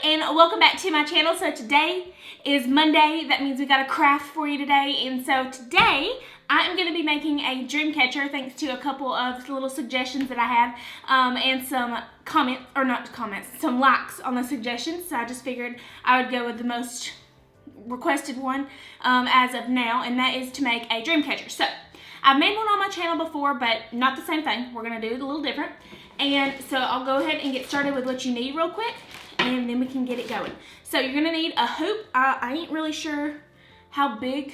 and welcome back to my channel. So today is Monday. That means we got a craft for you today. And so today I am going to be making a dream catcher thanks to a couple of little suggestions that I had and some comments, or not comments, some likes on the suggestions. So I just figured I would go with the most requested one as of now, and that is to make a dream catcher. So I've made one on my channel before, but not the same thing. We're going to do it a little different. And so I'll go ahead and get started with what you need real quick, and then we can get it going. So you're going to need a hoop. I ain't really sure how big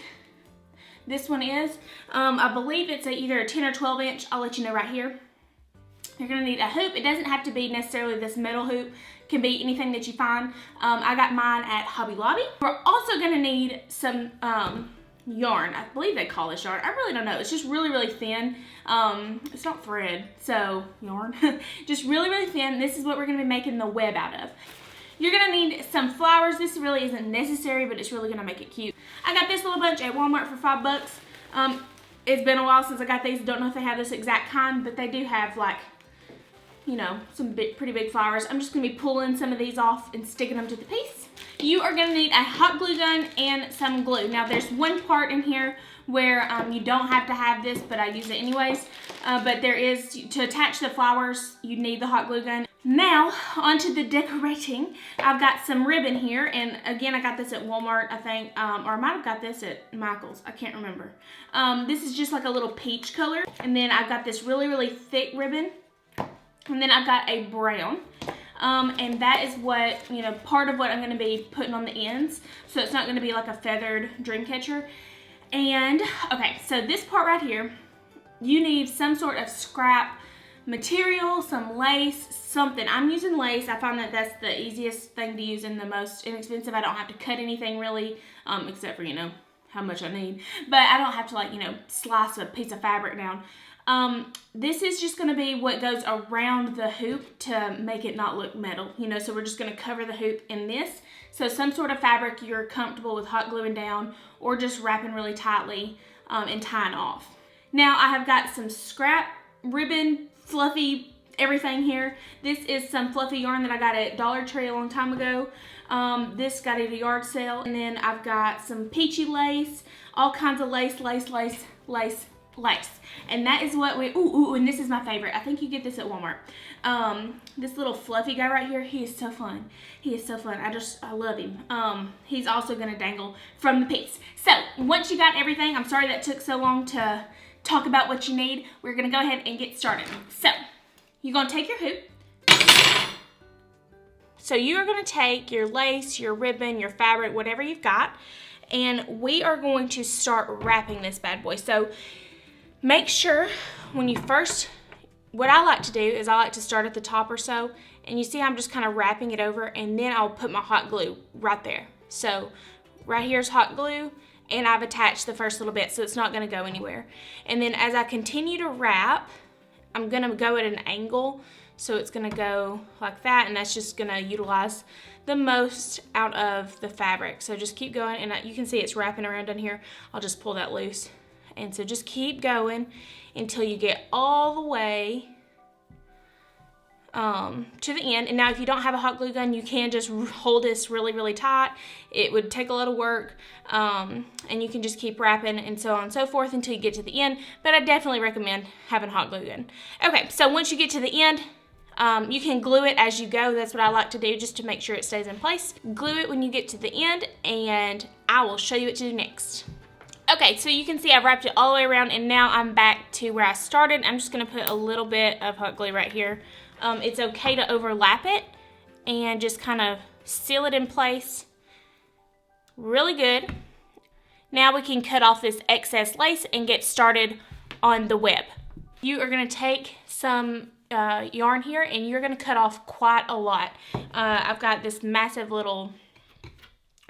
this one is. I believe it's either a 10 or 12 inch. I'll let you know right here. You're going to need a hoop. It doesn't have to be necessarily this metal hoop. It can be anything that you find. I got mine at Hobby Lobby. We're also going to need some yarn. I believe they call this yarn. I really don't know. It's just really, really thin. It's not thread, so yarn. Just really, really thin. This is what we're going to be making the web out of. You're going to need some flowers. This really isn't necessary, but it's really going to make it cute. I got this little bunch at Walmart for $5. It's been a while since I got these. Don't know if they have this exact kind, but they do have, like, you know, some pretty big flowers. I'm just going to be pulling some of these off and sticking them to the piece. You are going to need a hot glue gun and some glue. Now there's one part in here where you don't have to have this, but I use it anyways. But there is, to attach the flowers, you need the hot glue gun. Now, onto the decorating. I've got some ribbon here, and again, I got this at Walmart, I think, or I might have got this at Michael's. I can't remember. This is just like a little peach color, and then I've got this really, really thick ribbon, and then I've got a brown. And that is what, you know, part of what I'm going to be putting on the ends. So it's not going to be like a feathered dream catcher. And, okay, so this part right here, you need some sort of scrap material, some lace, something. I'm using lace. I find that that's the easiest thing to use and the most inexpensive. I don't have to cut anything really, except for, you know, how much I need. But I don't have to, like, you know, slice a piece of fabric down. This is just going to be what goes around the hoop to make it not look metal, you know, so we're just going to cover the hoop in this. So some sort of fabric you're comfortable with hot gluing down or just wrapping really tightly and tying off. Now I have got some scrap ribbon, fluffy everything here. This is some fluffy yarn that I got at Dollar Tree a long time ago. This got at a yard sale. And then I've got some peachy lace, all kinds of lace. And that is what we, and this is my favorite. I think you get this at Walmart. This little fluffy guy right here, he is so fun. He is so fun. I love him. He's also gonna dangle from the piece. So once you got everything, I'm sorry that took so long to talk about what you need. We're gonna go ahead and get started. So you're gonna take your hoop. So you are gonna take your lace, your ribbon, your fabric, whatever you've got, and we are going to start wrapping this bad boy. So make sure when you first, what I like to do is I like to start at the top or so, and you see I'm just kind of wrapping it over, and then I'll put my hot glue right there. So right here's hot glue, and I've attached the first little bit so it's not going to go anywhere. And then as I continue to wrap, I'm going to go at an angle, so it's going to go like that, and that's just going to utilize the most out of the fabric. So just keep going, and you can see it's wrapping around in here. I'll just pull that loose. And so just keep going until you get all the way to the end. And now if you don't have a hot glue gun, you can just hold this really, really tight. It would take a lot of work, and you can just keep wrapping and so on and so forth until you get to the end. But I definitely recommend having a hot glue gun. Okay, so once you get to the end, you can glue it as you go. That's what I like to do, just to make sure it stays in place. Glue it when you get to the end, and I will show you what to do next. Okay, so you can see I've wrapped it all the way around, and now I'm back to where I started. I'm just going to put a little bit of hot glue right here. It's okay to overlap it and just kind of seal it in place really good. Now we can cut off this excess lace and get started on the web. You are going to take some yarn here, and you're going to cut off quite a lot. I've got this massive little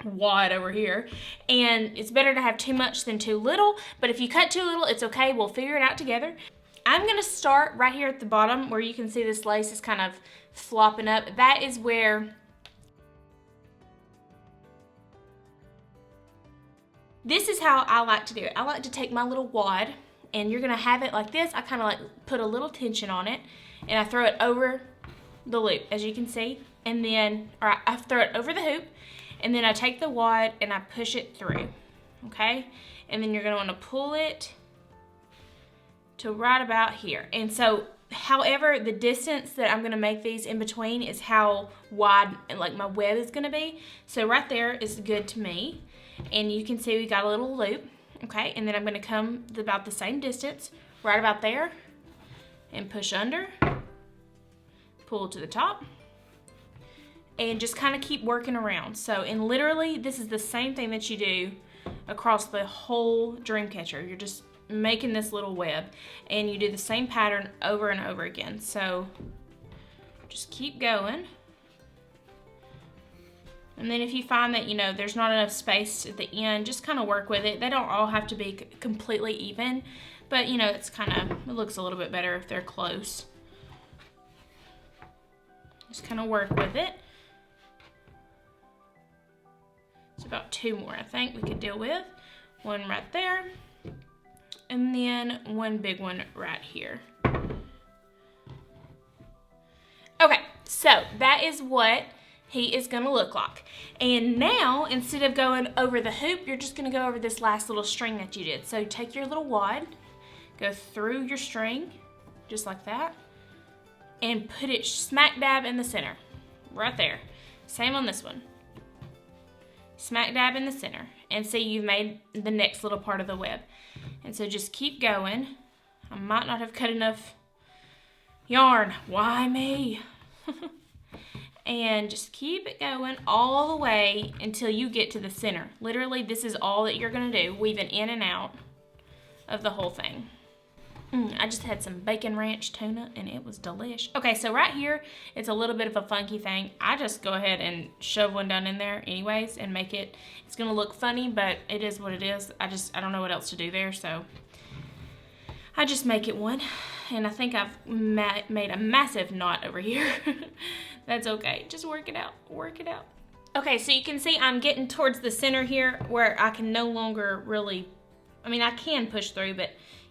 wad over here, and it's better to have too much than too little, but if you cut too little, it's okay. We'll figure it out together. I'm gonna start right here at the bottom where you can see this lace is kind of flopping up. That is where this is how I like to do it. I like to take my little wad, and you're gonna have it like this. I kind of like put a little tension on it, and I throw it over the loop, as you can see, and then I throw it over the hoop, and then I take the wad and I push it through, okay? And then you're gonna wanna pull it to right about here. And so, however, the distance that I'm gonna make these in between is how wide like my web is gonna be. So right there is good to me. And you can see we got a little loop, okay? And then I'm gonna come about the same distance, right about there, and push under, pull to the top, and just kind of keep working around. So, and literally, this is the same thing that you do across the whole dream catcher. You're just making this little web, and you do the same pattern over and over again. So, just keep going. And then if you find that, you know, there's not enough space at the end, just kind of work with it. They don't all have to be completely even, but you know, it's kind of, it looks a little bit better if they're close. Just kind of work with it. It's about 2 more, I think, we could deal with. One right there, and then one big one right here. Okay, so that is what he is gonna look like. And now, instead of going over the hoop, you're just gonna go over this last little string that you did. So take your little wad, go through your string, just like that, and put it smack dab in the center, right there. Same on this one. Smack dab in the center. And see, you've made the next little part of the web. And so just keep going. I might not have cut enough yarn. Why me? And just keep it going all the way until you get to the center. Literally, this is all that you're gonna do, weaving in and out of the whole thing. I just had some bacon ranch tuna and it was delish. Okay, so right here, it's a little bit of a funky thing. I just go ahead and shove one down in there anyways and make it, it's gonna look funny, but it is what it is. I don't know what else to do there, so I just make it one. And I think I've made a massive knot over here. That's okay, just work it out, work it out. Okay, so you can see I'm getting towards the center here where I can no longer really, I mean, I can push through, but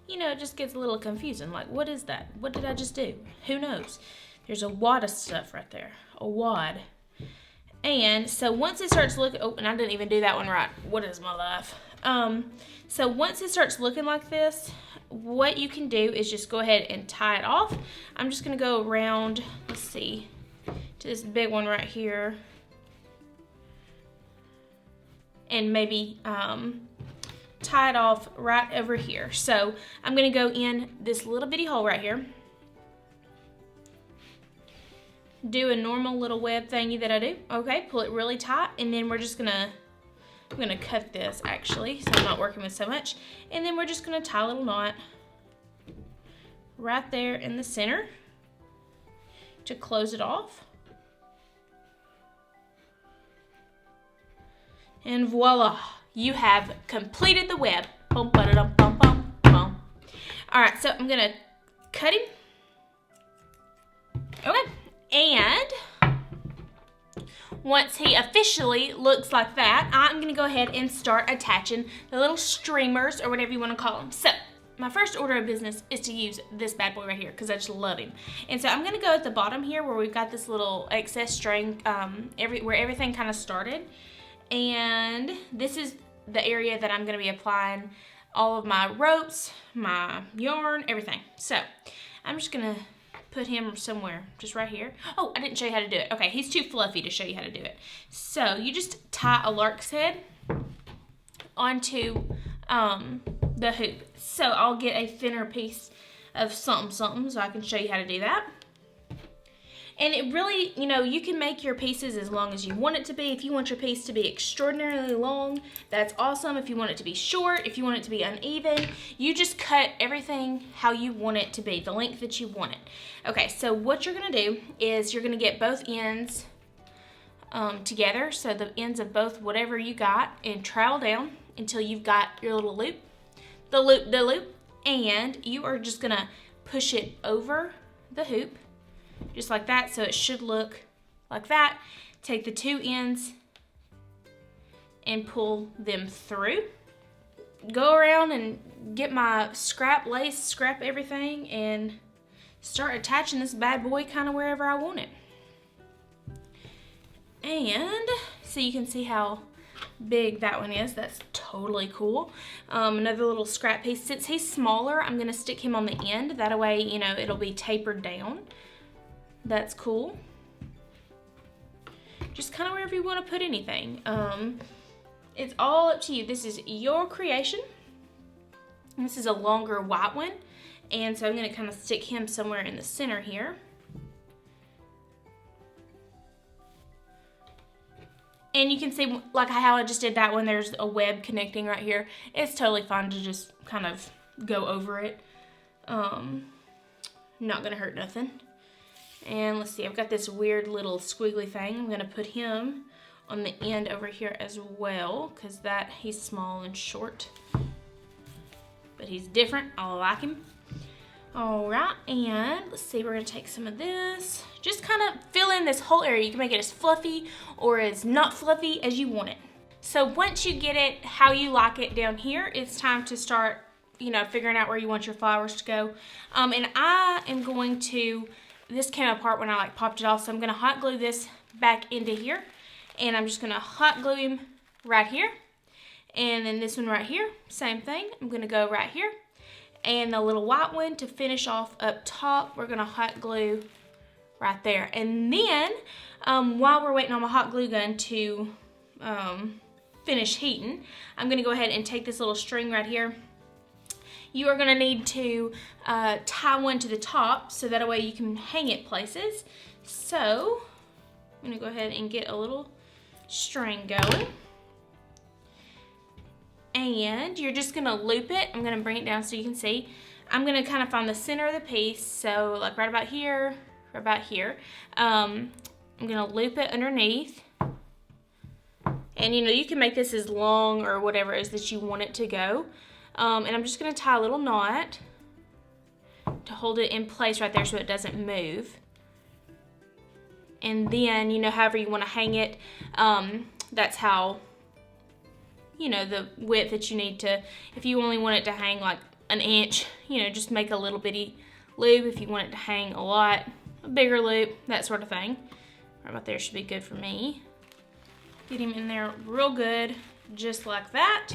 you know, it just gets a little confusing. Like, what is that? What did I just do? Who knows? There's a wad of stuff right there, a wad. And so once it starts looking, oh, and I didn't even do that one right. What is my life? So once it starts looking like this, what you can do is just go ahead and tie it off. I'm just gonna go around, let's see, to this big one right here. And maybe tie it off right over here. So I'm gonna go in this little bitty hole right here. Do a normal little web thingy that I do. Okay, pull it really tight, and then we're just gonna, I'm gonna cut this actually, so I'm not working with so much. And then we're just gonna tie a little knot right there in the center to close it off. And voila, you have completed the web. Boom, ba-da-dum, bum, bum, bum. All right, so I'm gonna cut him. Okay, and once he officially looks like that, I'm gonna go ahead and start attaching the little streamers or whatever you wanna call them. So my first order of business is to use this bad boy right here because I just love him. And so I'm gonna go at the bottom here where we've got this little excess string, where everything kind of started. And this is the area that I'm gonna be applying all of my ropes, my yarn, everything. So I'm just gonna put him somewhere, just right here. Oh, I didn't show you how to do it. Okay, he's too fluffy to show you how to do it. So you just tie a lark's head onto the hoop. So I'll get a thinner piece of something so I can show you how to do that. And it really, you know, you can make your pieces as long as you want it to be. If you want your piece to be extraordinarily long, that's awesome. If you want it to be short, if you want it to be uneven, you just cut everything how you want it to be, the length that you want it. Okay, so what you're gonna do is you're gonna get both ends together, so the ends of both whatever you got, and trowel down until you've got your little loop, the loop, and you are just gonna push it over the hoop, just like that, so it should look like that. Take the two ends and pull them through. Go around and get my scrap lace, scrap everything, and start attaching this bad boy kind of wherever I want it. And so you can see how big that one is. That's totally cool. Another little scrap piece. Since he's smaller, I'm gonna stick him on the end. That way, you know, it'll be tapered down. That's cool. Just kind of wherever you want to put anything. It's all up to you. This is your creation. This is a longer white one. And so I'm gonna kind of stick him somewhere in the center here. And you can see, like how I just did that one, there's a web connecting right here. It's totally fine to just kind of go over it. Not gonna hurt nothing. And let's see, I've got this weird little squiggly thing. I'm gonna put him on the end over here as well, because he's small and short. But he's different, I like him. All right, and let's see, we're gonna take some of this. Just kind of fill in this whole area. You can make it as fluffy or as not fluffy as you want it. So once you get it how you like it down here, it's time to start, you know, figuring out where you want your flowers to go. And I am going to, this came apart when I like popped it off, so I'm gonna hot glue this back into here. And I'm just gonna hot glue him right here. And then this one right here, same thing. I'm gonna go right here. And the little white one to finish off up top, we're gonna hot glue right there. And then, while we're waiting on my hot glue gun to finish heating, I'm gonna go ahead and take this little string right here. You are gonna need to tie one to the top so that way you can hang it places. So, I'm gonna go ahead and get a little string going. And you're just gonna loop it. I'm gonna bring it down so you can see. I'm gonna kind of find the center of the piece. So like right about here, right about here. I'm gonna loop it underneath. And you know, you can make this as long or whatever it is that you want it to go. And I'm just gonna tie a little knot to hold it in place right there so it doesn't move. And then, you know, however you wanna hang it, that's how, you know, the width that you need to, if you only want it to hang like an inch, you know, just make a little bitty loop. If you want it to hang a lot, a bigger loop, that sort of thing. Right about there should be good for me. Get him in there real good, just like that.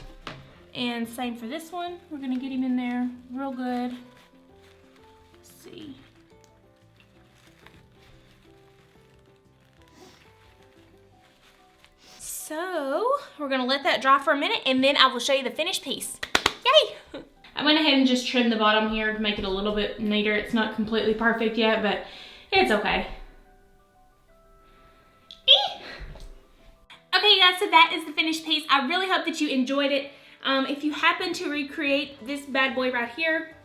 And same for this one. We're gonna get him in there real good. Let's see. So we're gonna let that dry for a minute and then I will show you the finished piece. Yay! I went ahead and just trimmed the bottom here to make it a little bit neater. It's not completely perfect yet, but it's okay. Okay guys, so that is the finished piece. I really hope that you enjoyed it. If you happen to recreate this bad boy right here,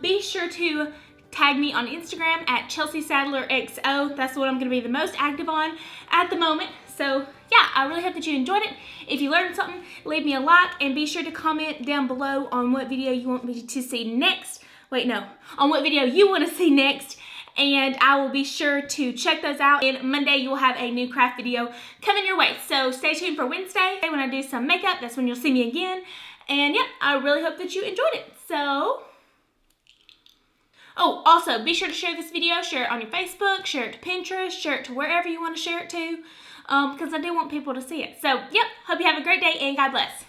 be sure to tag me on Instagram at Chelsea Sadler XO. That's what I'm gonna be the most active on at the moment. So yeah, I really hope that you enjoyed it. If you learned something, leave me a like and be sure to comment down below on what video you want me to see next. Wait, no, on what video you want to see next. And I will be sure to check those out. And Monday you will have a new craft video coming your way. So stay tuned for Wednesday when I do some makeup. That's when you'll see me again. And yeah, I really hope that you enjoyed it. So, oh, also be sure to share this video. Share it on your Facebook, share it to Pinterest, share it to wherever you want to share it to. Because I do want people to see it. So, yep, hope you have a great day and God bless.